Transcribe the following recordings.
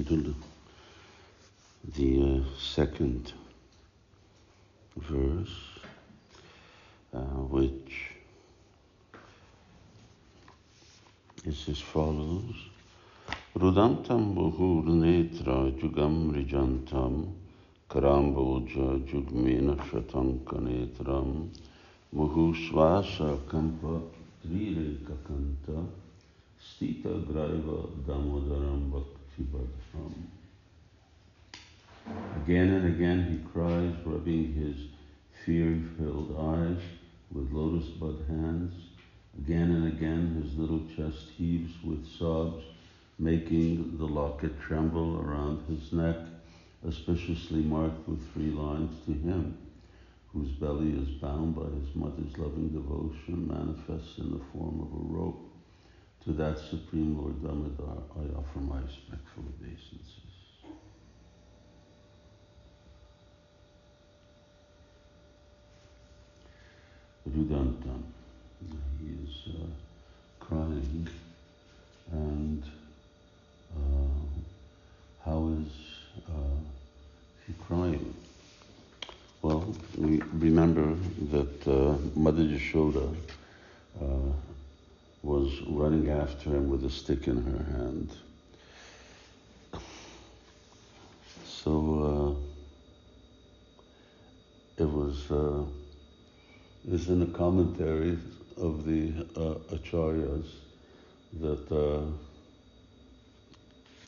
title, the second verse, which is as follows. Rudantam muhurnetra jugam rijantam karamboja jugmena shatankanetram muhushvasa kampa trirekakanta stita graiva damodaram bhakti. Again and again he cries, rubbing his fear-filled eyes with lotus-bud hands. Again and again his little chest heaves with sobs, making the locket tremble around his neck, auspiciously marked with 3 lines to him, whose belly is bound by his mother's loving devotion, manifests in the form of a rope. To that Supreme Lord Damodar, I offer my respectful obeisances. Rudantam, he is crying, and how is he crying? Well, we remember that Mother Yashoda was running after him with a stick in her hand. So it is in the commentaries of the Acharyas that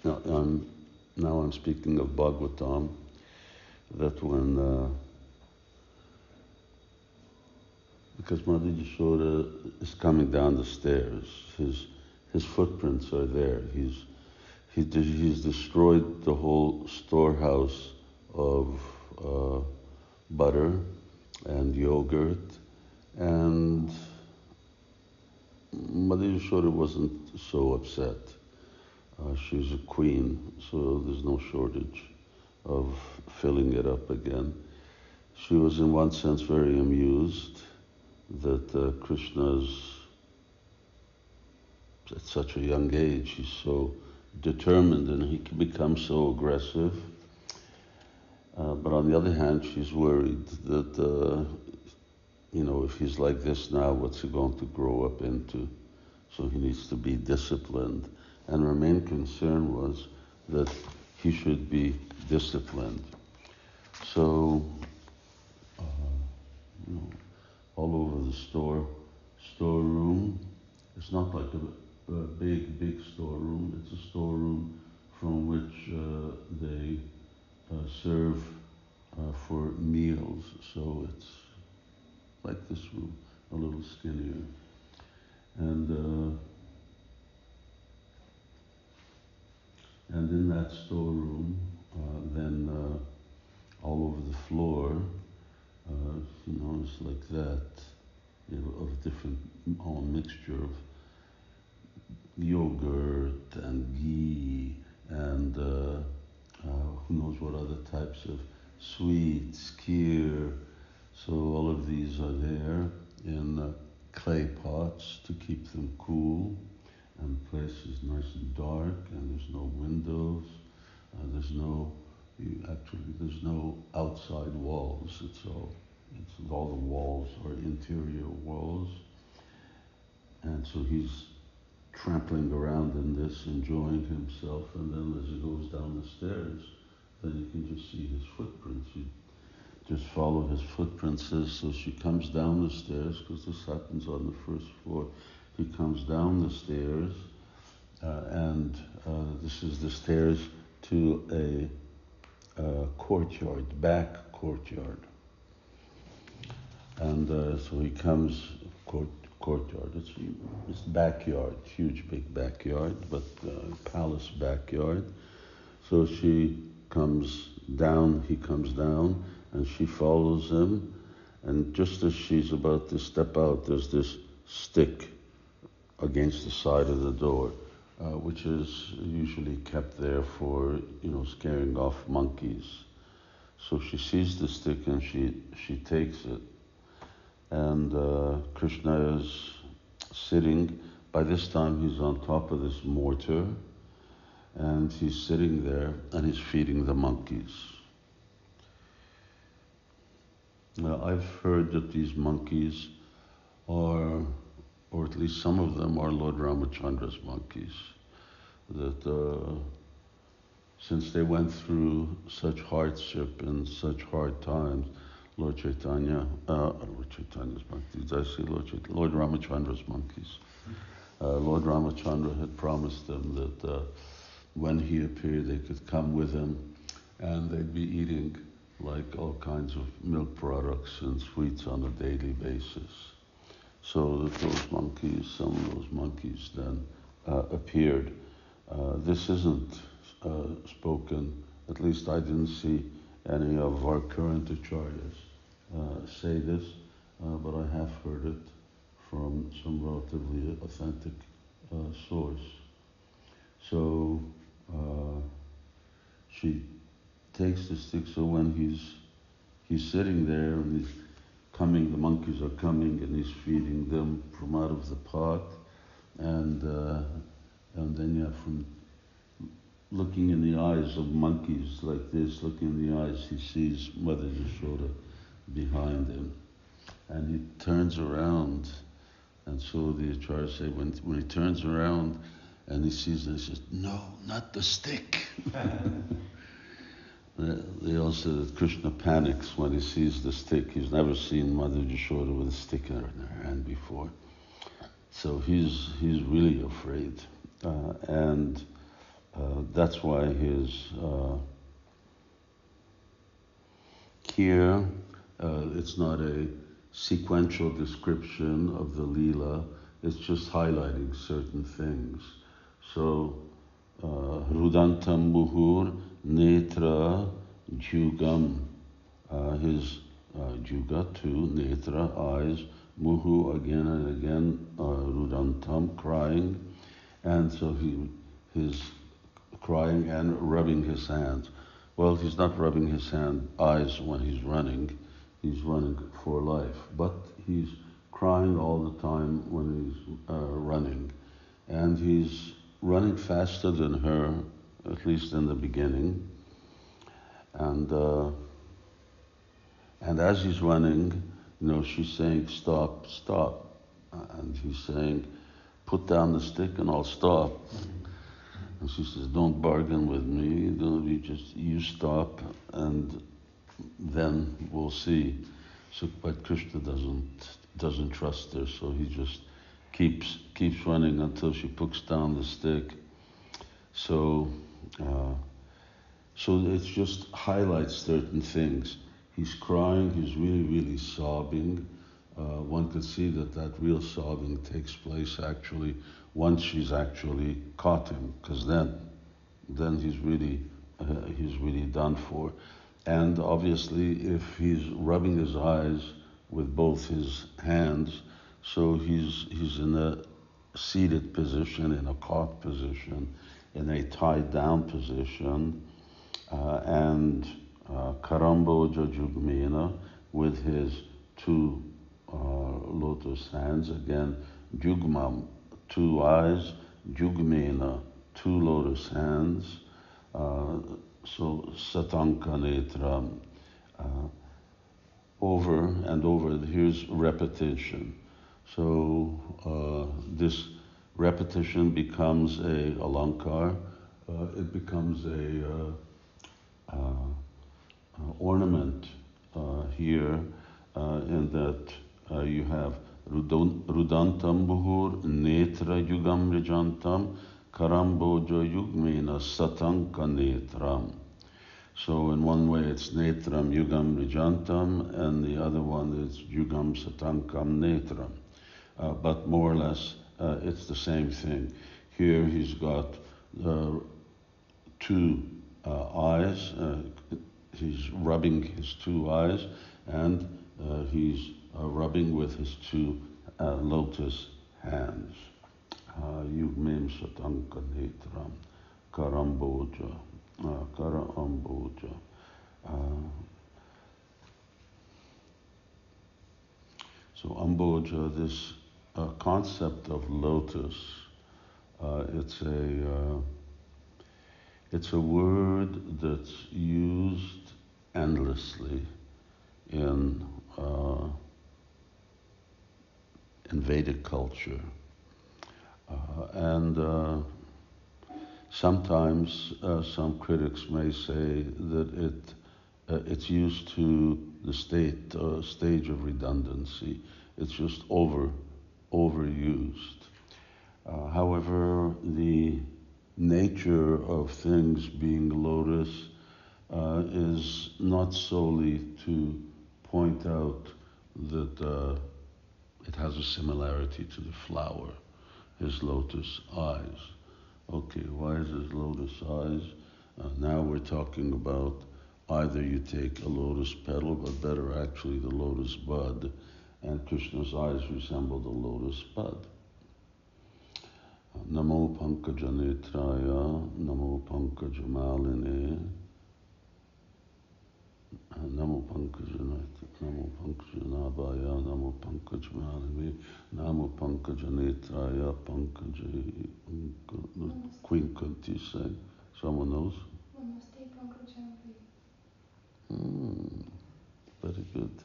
now I'm speaking of Bhagavatam, that when because Mother Yashoda is coming down the stairs, his footprints are there. He's destroyed the whole storehouse of butter and yogurt, and Mother Yashoda wasn't so upset. She's a queen, so there's no shortage of filling it up again. She was in one sense very amused that Krishna's, at such a young age, he's so determined and he can become so aggressive. But on the other hand, she's worried that, if he's like this now, what's he going to grow up into? So he needs to be disciplined. And her main concern was that he should be disciplined. So, all over the storeroom, it's not like a big storeroom, it's a storeroom from which they serve for meals. So it's like this room, a little skinnier. And in that storeroom, then all over the floor, it's like that, of different, all mixture of yogurt and ghee and who knows what other types of sweets, kheer. So all of these are there in clay pots to keep them cool. And the place is nice and dark, and there's no windows. There's no outside walls. All the walls are interior walls. And so he's trampling around in this, enjoying himself, and then as he goes down the stairs, then you can just see his footprints. You just follow his footprints. So she comes down the stairs, because this happens on the first floor. He comes down the stairs, and this is the stairs to a courtyard, back courtyard. And so he comes, courtyard, it's backyard, huge big backyard, but palace backyard. So she comes down, he comes down, and she follows him, and just as she's about to step out, there's this stick against the side of the door, which is usually kept there for, scaring off monkeys. So she sees the stick and she takes it. And Krishna is sitting. By this time he's on top of this mortar, and he's sitting there and he's feeding the monkeys. Now, I've heard that these monkeys are, or at least some of them are Lord Ramachandra's monkeys, that since they went through such hardship and such hard times, Lord Chaitanya's monkeys, did I say Lord Ramachandra's monkeys? Lord Ramachandra had promised them that when he appeared, they could come with him and they'd be eating like all kinds of milk products and sweets on a daily basis. So that those monkeys, some of those monkeys then appeared. This isn't spoken, at least I didn't see any of our current acharyas say this, but I have heard it from some relatively authentic source. So she takes the stick, so when he's sitting there and he's coming, the monkeys are coming and he's feeding them from out of the pot, and then you have from looking in the eyes of monkeys like this, looking in the eyes, he sees Mother Yashoda behind him, and he turns around, and so the Acharya say when he turns around and he sees this, he says, "No, not the stick." They also that Krishna panics when he sees the stick. He's never seen Mother Yashoda with a stick in her hand before, so he's really afraid, and that's why his here it's not a sequential description of the Leela. It's just highlighting certain things. So Rudantam Muhur Netra Jugam, his Juga, two, Netra, eyes, Muhu, again and again, Rudantam, crying, and so he's crying and rubbing his hands. Well, he's not rubbing his eyes when he's running for life, but he's crying all the time when he's running, and he's running faster than her, at least in the beginning, and as he's running, she's saying, "Stop, stop," and he's saying, "Put down the stick and I'll stop." And she says, "Don't bargain with me. You stop, and then we'll see." So, but Krishna doesn't trust her, so he just keeps running until she puts down the stick. So it just highlights certain things. He's crying. He's really, really sobbing. One could see that real sobbing takes place actually once she's actually caught him, because then he's really done for. And obviously, if he's rubbing his eyes with both his hands, so he's in a seated position, in a caught position, in a tied down position, and Karamboja Jugmena with his two lotus hands, again, Jugmam, two eyes, Jugmena, two lotus hands, so Satanka Netram, over and over. Here's repetition. So this repetition becomes a alankar, it becomes a ornament here, in that you have Rudantam Buhur Netra Yugam Rijantam Karamboja Yugmena Satanka Netram. So in one way it's Netram Yugam Rijantam, and the other one is Yugam Satankam Netram. But more or less it's the same thing. Here he's got two eyes, he's rubbing his two eyes, and he's rubbing with his two lotus hands. Yugmem Satanka Netram Karamboja. Kara Amboja. So Amboja, this concept of lotus, It's a word that's used endlessly in Vedic culture. And sometimes some critics may say that it's used to the stage of redundancy. It's just overused. However, the nature of things being lotus is not solely to point out that it has a similarity to the flower, his lotus eyes. Okay, why is his lotus eyes? Now we're talking about either you take a lotus petal, but better actually the lotus bud, and Krishna's eyes resemble the lotus bud. Namo Pankaja Netraya, Namo Pankaja Maline, Namo Pankaja Nabhaya, Namo Pankaja Maline, Namo Pankaja Netraya, Pankaja Queen Kunti say. Someone knows? Namaste Pankajambi. Very good.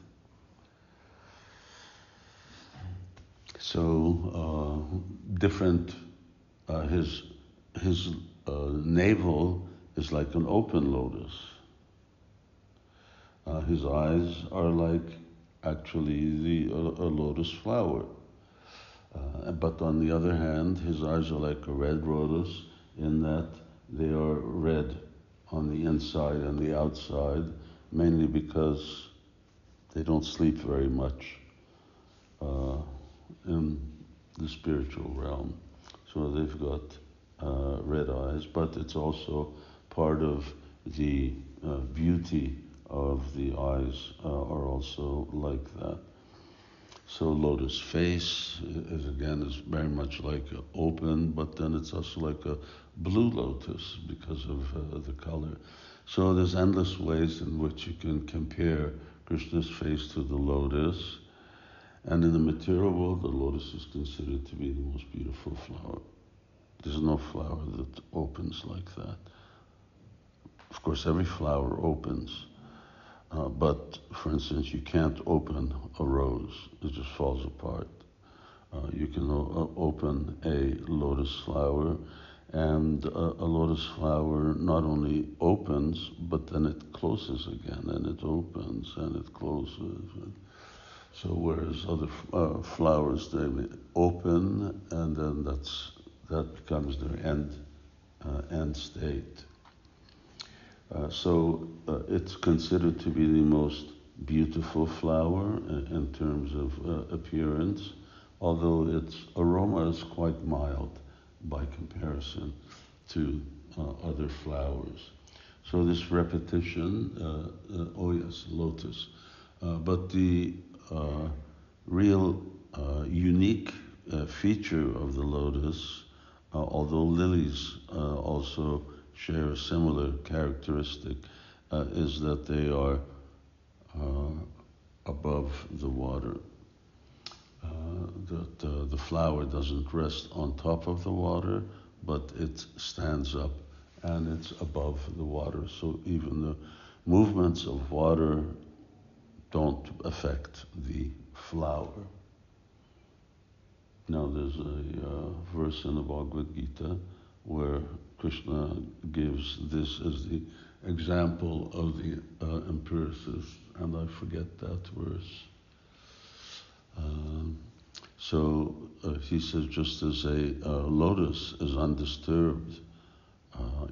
So different. His navel is like an open lotus. His eyes are like actually a lotus flower. But on the other hand, his eyes are like a red lotus in that they are red on the inside and the outside, mainly because they don't sleep very much in the spiritual realm. So they've got red eyes, but it's also part of the beauty of the eyes are also like that. So lotus face is very much like open, but then it's also like a blue lotus because of the color. So there's endless ways in which you can compare Krishna's face to the lotus. And in the material world, the lotus is considered to be the most beautiful flower. There's no flower that opens like that. Of course, every flower opens. But, for instance, you can't open a rose. It just falls apart. You can open a lotus flower, and a lotus flower not only opens, but then it closes again, and it opens, and it closes. So whereas other flowers, they open, and then that becomes their end state. So it's considered to be the most beautiful flower in terms of appearance, although its aroma is quite mild by comparison to other flowers. So this repetition, lotus. But the real unique feature of the lotus, although lilies also share a similar characteristic, is that they are above the water. That the flower doesn't rest on top of the water, but it stands up and it's above the water. So even the movements of water don't affect the flower. Now there's a verse in the Bhagavad Gita where Krishna gives this as the example of the empiricist, and I forget that verse. So he says, just as a lotus is undisturbed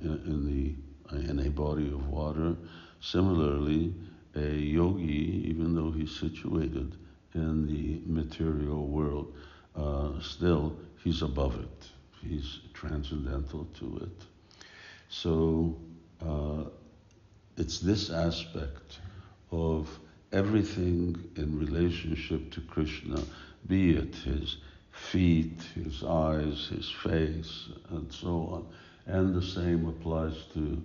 in a body of water, similarly, a yogi, even though he's situated in the material world, still he's above it. He's transcendental to it. So it's this aspect of everything in relationship to Krishna, be it his feet, his eyes, his face, and so on. And the same applies to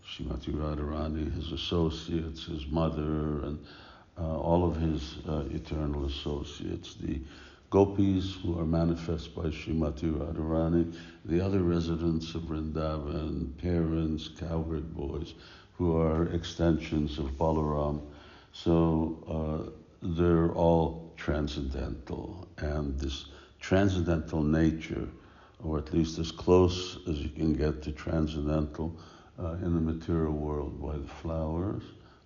Srimati Radharani, his associates, his mother, and all of his eternal associates, the gopis who are manifest by Srimati Radharani, the other residents of Vrindavan, parents, cowherd boys, who are extensions of Balaram. So they're all transcendental, and this transcendental nature, or at least as close as you can get to transcendental in the material world by the flowers,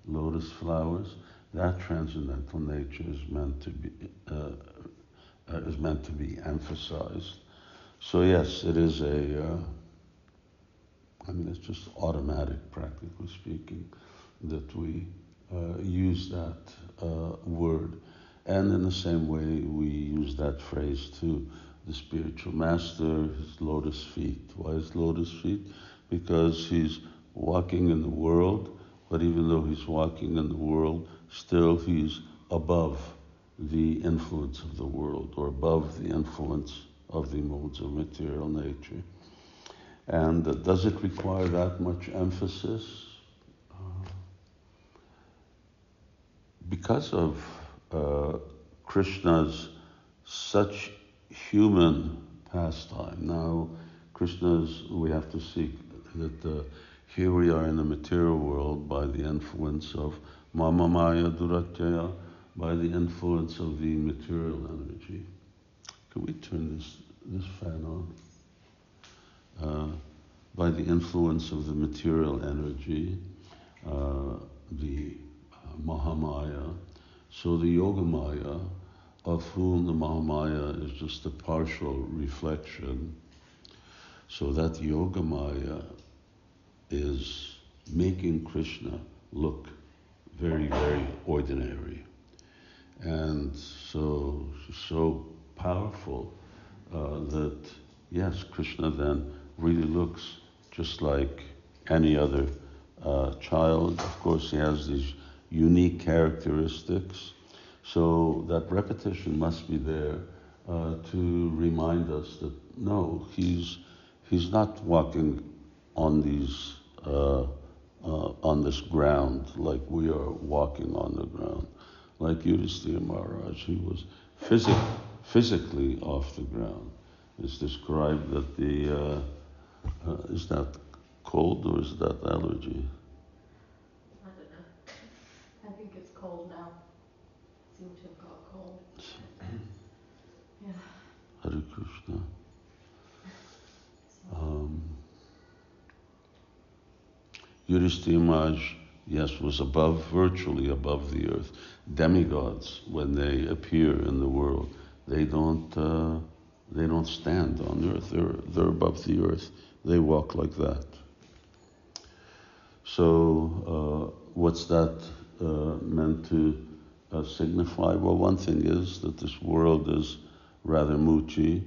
lotus flowers, that transcendental nature is meant to be emphasized. So yes, it is it's just automatic, practically speaking, that we use that word. And in the same way, we use that phrase to the spiritual master, his lotus feet. Why his lotus feet? Because he's walking in the world, but even though he's walking in the world, still he's above the influence of the world, or above the influence of the modes of material nature. And does it require that much emphasis? Because of Krishna's such human pastime. Now, we have to see that here we are in the material world by the influence of Mama Maya Duratyaya, by the influence of the material energy. Can we turn this fan on? By the influence of the material energy, the Mahamaya. So the Yogamaya, of whom the Mahamaya is just a partial reflection, so that Yogamaya is making Krishna look very, very ordinary. And so she's so powerful that, yes, Krishna then really looks just like any other child. Of course, he has these unique characteristics. So that repetition must be there to remind us that no, he's not walking on these on this ground like we are walking on the ground. Like Yudhisthira Maharaj, he was physically off the ground. It's described that is that cold or is that allergy? I don't know. I think it's cold now. Seem to have got a cold. Yeah. Hare Krishna. Yudhisthira Maharaj, yes, was virtually above the earth. Demigods, when they appear in the world, they don't stand on earth. They're above the earth. They walk like that. So, what's that meant to signify? Well, one thing is that this world is rather muchi,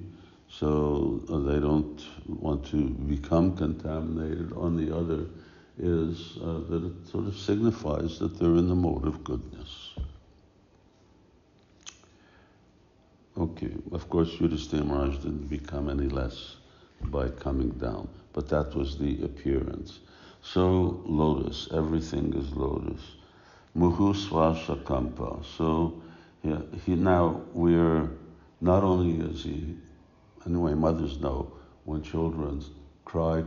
so they don't want to become contaminated. On the other is that it sort of signifies that they're in the mode of goodness. Okay, of course Yudhisthira Maharaj didn't become any less by coming down, but that was the appearance. So lotus, everything is lotus. Muhu swasa kampa. So now we're, not only is he, anyway, mothers know when children cry at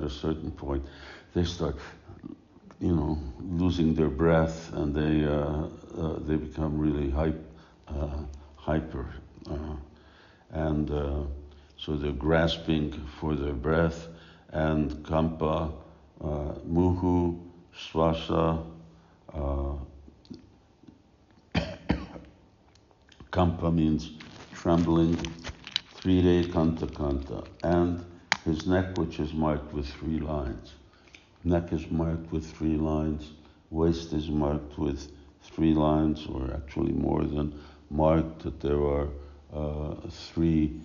a certain point, they start, losing their breath, and they become really hyper, and so they're grasping for their breath, and kampa, muhu, swasa, kampa means trembling, 3-day kanta, and his neck, which is marked with 3 lines. Neck is marked with 3 lines, waist is marked with 3 lines, or actually more than marked, that there are 3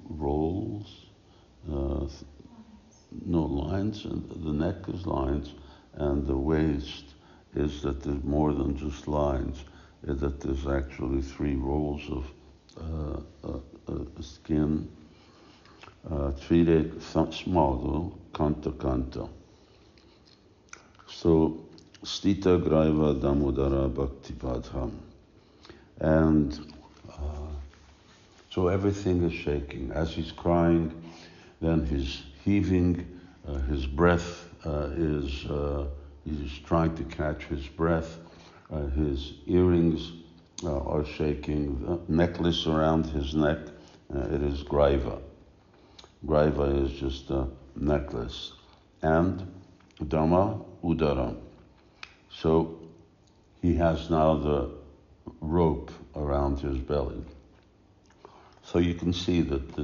rolls, lines, and the neck is lines, and the waist is that there's more than just lines, that there's actually 3 rolls of skin, 3-day small, kanta. So Stita Graiva Damodara Bhakti Padham. And so everything is shaking. As he's crying, then he's heaving, his breath he's trying to catch his breath, his earrings are shaking, the necklace around his neck, it is Graiva. Graiva is just a necklace. And Dhamma Udara. So he has now the rope around his belly. So you can see that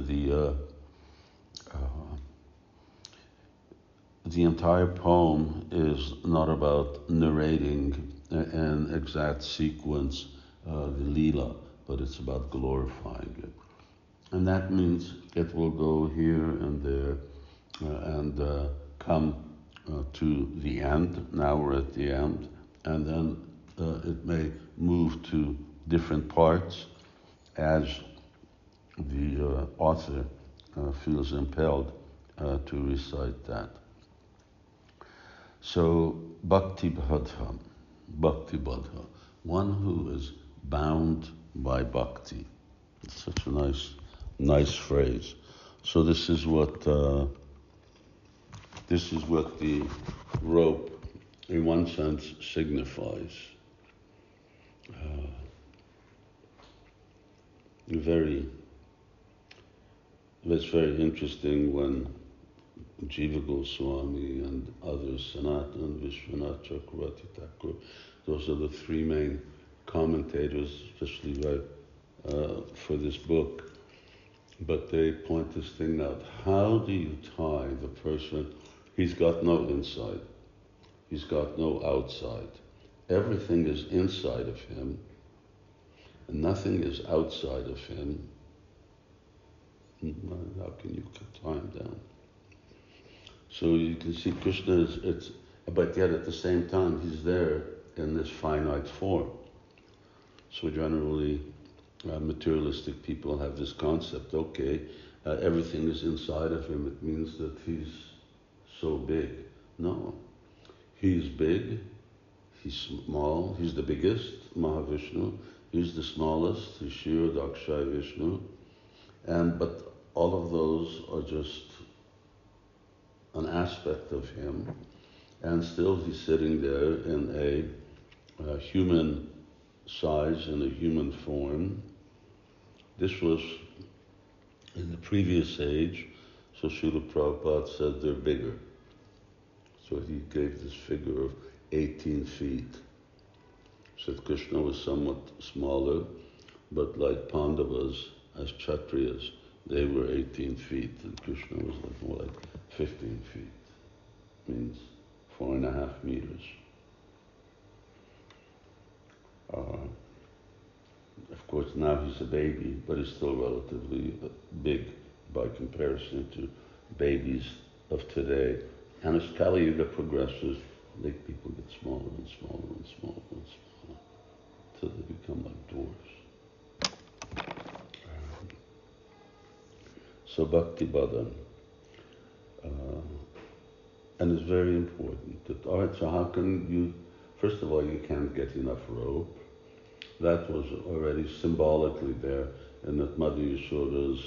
the entire poem is not about narrating an exact sequence, the Leela, but it's about glorifying it. And that means it will go here and there and come to the end. Now we're at the end. And then it may move to different parts as the author feels impelled to recite that. So, Bhakti Badha, one who is bound by bhakti. It's such a nice phrase. So this is what the rope, in one sense, signifies. It's very interesting when Jiva Goswami and others, Sanatana, Vishwanath Chakravarti Thakur, those are the three main commentators, especially for this book. But they point this thing out. How do you tie the person? He's got no inside. He's got no outside. Everything is inside of him, and nothing is outside of him. How can you tie him down? So you can see Krishna but yet at the same time he's there in this finite form. So generally materialistic people have this concept, everything is inside of him, it means that he's so big. No, he's big, he's small, he's the biggest, Mahavishnu, he's the smallest, he's Shira Dakshay Vishnu, but all of those are just an aspect of him, and still he's sitting there in a human size, in a human form. This was in the previous age, so Srila Prabhupada said they're bigger. So he gave this figure of 18 feet. Said Krishna was somewhat smaller, but like Pandavas, as Kshatriyas, they were 18 feet, and Krishna was more like 15 feet. Means 4.5 meters. Of course, now he's a baby, but he's still relatively big by comparison to babies of today. And as Kali Yuga progresses, people get smaller and smaller and smaller and smaller, till they become like dwarfs. So Bhakti Badhan. And it's very important that, all right, so how can you, first of all, you can't get enough rope. That was already symbolically there, and that Mother Yashoda's,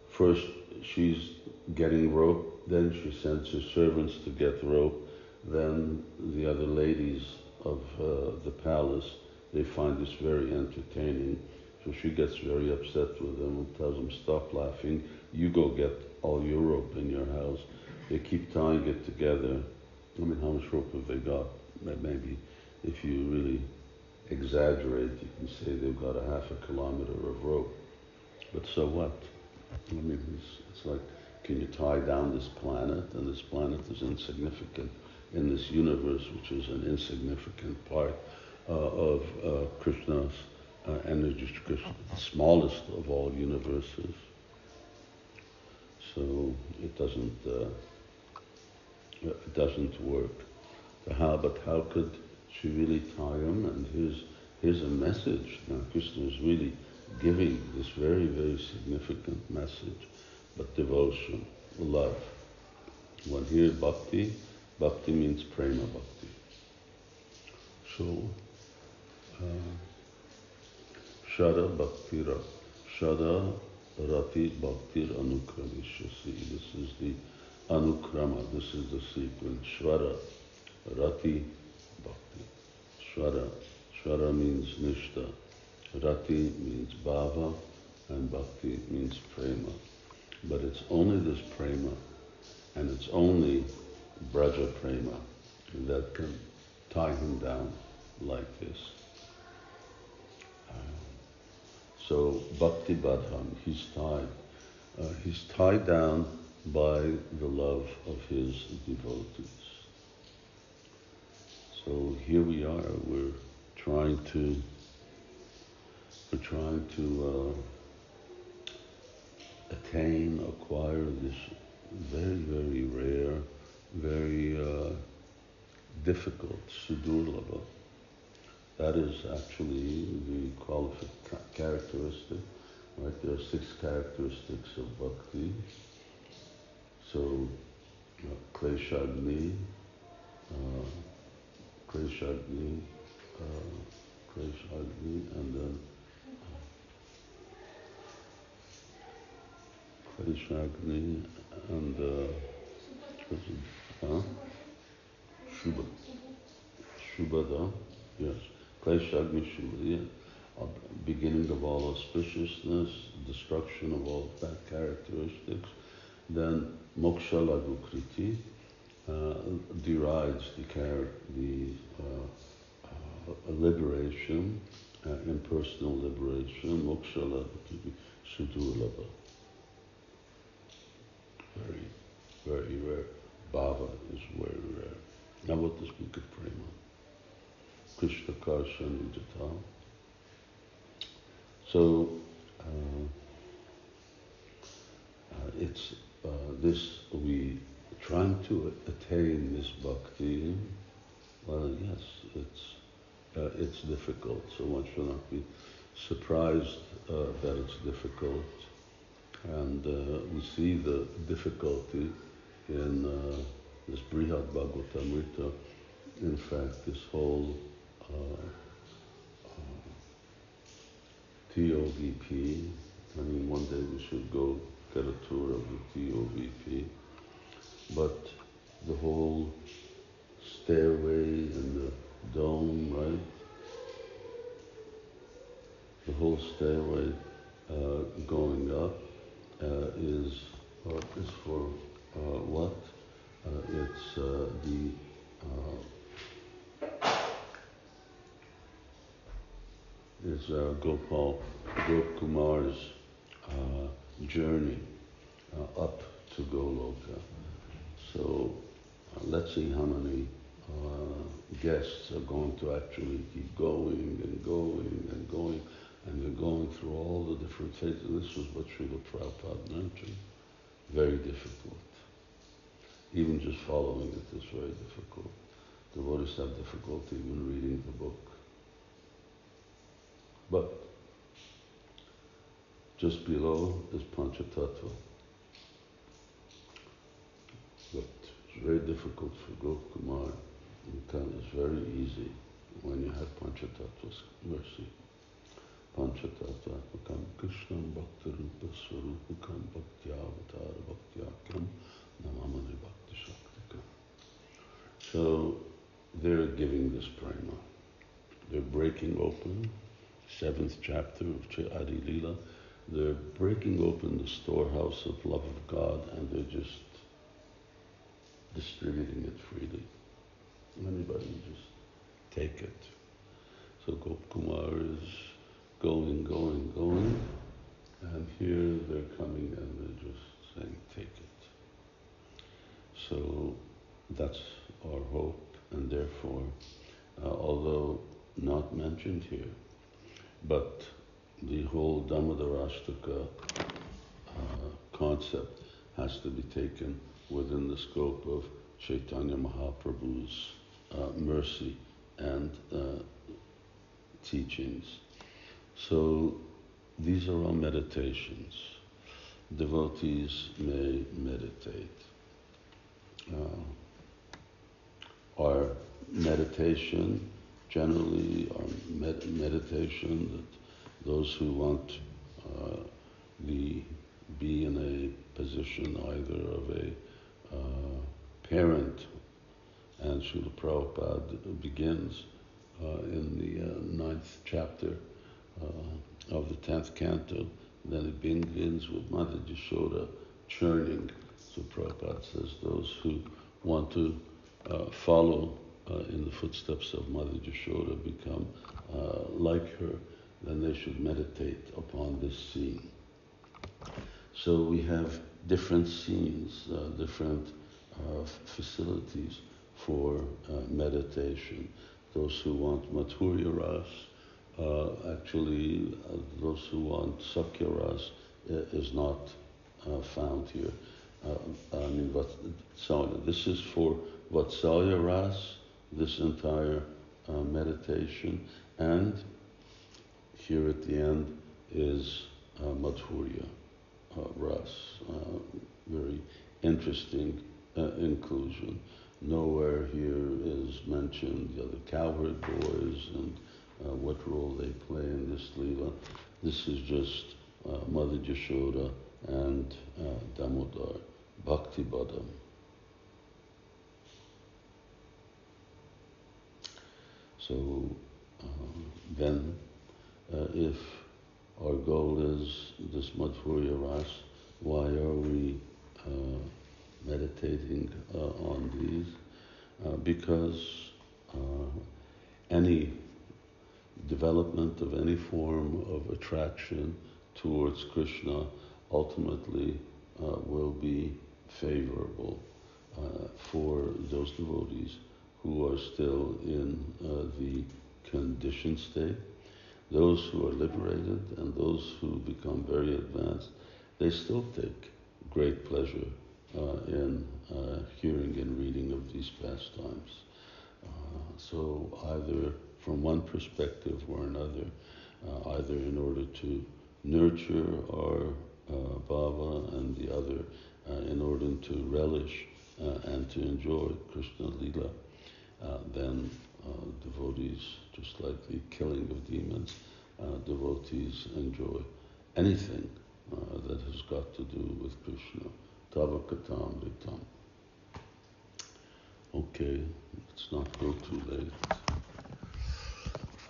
first she's getting rope, then she sends her servants to get rope, then the other ladies of the palace, they find this very entertaining, so she gets very upset with them and tells them, stop laughing, you go get all your rope in your house. They keep tying it together. How much rope have they got? Maybe if you really exaggerate, you can say they've got a half a kilometer of rope. But so what? It's like, can you tie down this planet? And this planet is insignificant in this universe, which is an insignificant part of Krishna's energy, Krishna, the smallest of all universes. So it doesn't work. But how could she really tie him? And here's a message. Now Krishna is really giving this very, very significant message, but devotion, love. When here bhakti, Bhakti means prema bhakti. So, Shara Bhakti Shara Rati Bhaktir Anukramishyasi. This is the Anukrama, this is the sequence. Shvara, Rati, Bhakti. Shvara means Nishta. Rati means Bhava, and Bhakti means Prema. But it's only this Prema, and it's only Braja Prema that can tie him down like this. So Bhakti Badham, he's tied down by the love of his devotees. So here we are, we're trying to attain, acquire this very, very rare, very difficult sudurlabha. That is actually the characteristic, right? There are 6 characteristics of bhakti. So, kleshagni, and then kleshagni, and Shubhada, yes. Kleshagni Shubhada, yeah. Beginning of all auspiciousness, destruction of all bad characteristics. Then Moksha Lagukriti derides the liberation, impersonal liberation. Moksha Lagukriti Sudurlabha. Very, very rare. Bhava is very rare. Now what to speak of prema? Krishna Karsha Nujata. So, it's we trying to attain this bhakti. Well, yes, it's difficult, so one should not be surprised that it's difficult. And we see the difficulty in this Brihad Bhagavatamrita. In fact, this whole TOVP, I mean, one day we should go get a tour of the TOVP, but the whole stairway and the dome, right? The whole stairway going up is for what? It's Gokumar's journey up to Goloka. So let's see how many guests are going to actually keep going and going and going, and they're going through all the different phases. This was what Srila Prabhupada mentioned. Very difficult. Even just following it is very difficult. Devotees have difficulty even reading the book. But just below is Panchatattva. But it's very difficult for Gokumar. It's very easy when you have Panchatattva's mercy. Panchatattva Krishnam Bhaktarupa Swarupakam Bhaktyavatar Bhaktyakam Namamani Bhakti Shaktika. So they're giving this prema. They're breaking open, 7th chapter of Adi Lila. They're breaking open the storehouse of love of God, and they're just distributing it freely. Anybody just take it. So Gopkumar is going, and here they're coming and they're just saying, take it. So that's our hope, and therefore, although not mentioned here, but the whole Dāmodarāṣṭaka concept has to be taken within the scope of Chaitanya Mahaprabhu's mercy and teachings. So these are all meditations. Devotees may meditate. our meditation, generally our meditation, that those who want be in a position either of a parent, and Srila Prabhupada begins in the 9th chapter of the 10th canto. Then it begins with Mother Yashoda churning. So Prabhupada says those who want to follow in the footsteps of Mother Yashoda, become like her, then they should meditate upon this scene. So we have different scenes, different facilities for meditation. Those who want Madhurya Ras, actually those who want Sakya Ras is not found here. This is for Vatsalya Ras, this entire meditation, and here at the end is Madhurya Ras. Very interesting inclusion. Nowhere here is mentioned the other cowherd boys and what role they play in this Leela. This is just Mother Yashoda and Damodar, Bhakti Badam. So then, if our goal is this Madhurya Ras, why are we meditating on these? Because any development of any form of attraction towards Krishna ultimately will be favorable for those devotees who are still in the conditioned state. Those who are liberated and those who become very advanced, they still take great pleasure in hearing and reading of these pastimes. So either from one perspective or another, either in order to nurture our bhava, and the other in order to relish and to enjoy Krishna Lila, then devotees, just like the killing of demons, devotees enjoy anything that has got to do with Krishna. Tava Katamritam. Okay, let's not go too late.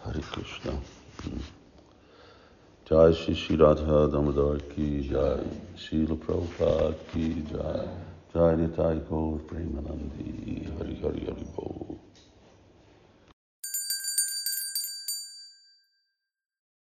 Hare Krishna. Jai Shri Radha Damodar ki Jai, Srila Prabhupada ki Jai, Jai Nitai Gaur Premanandi, Hari Hari Hari Bol.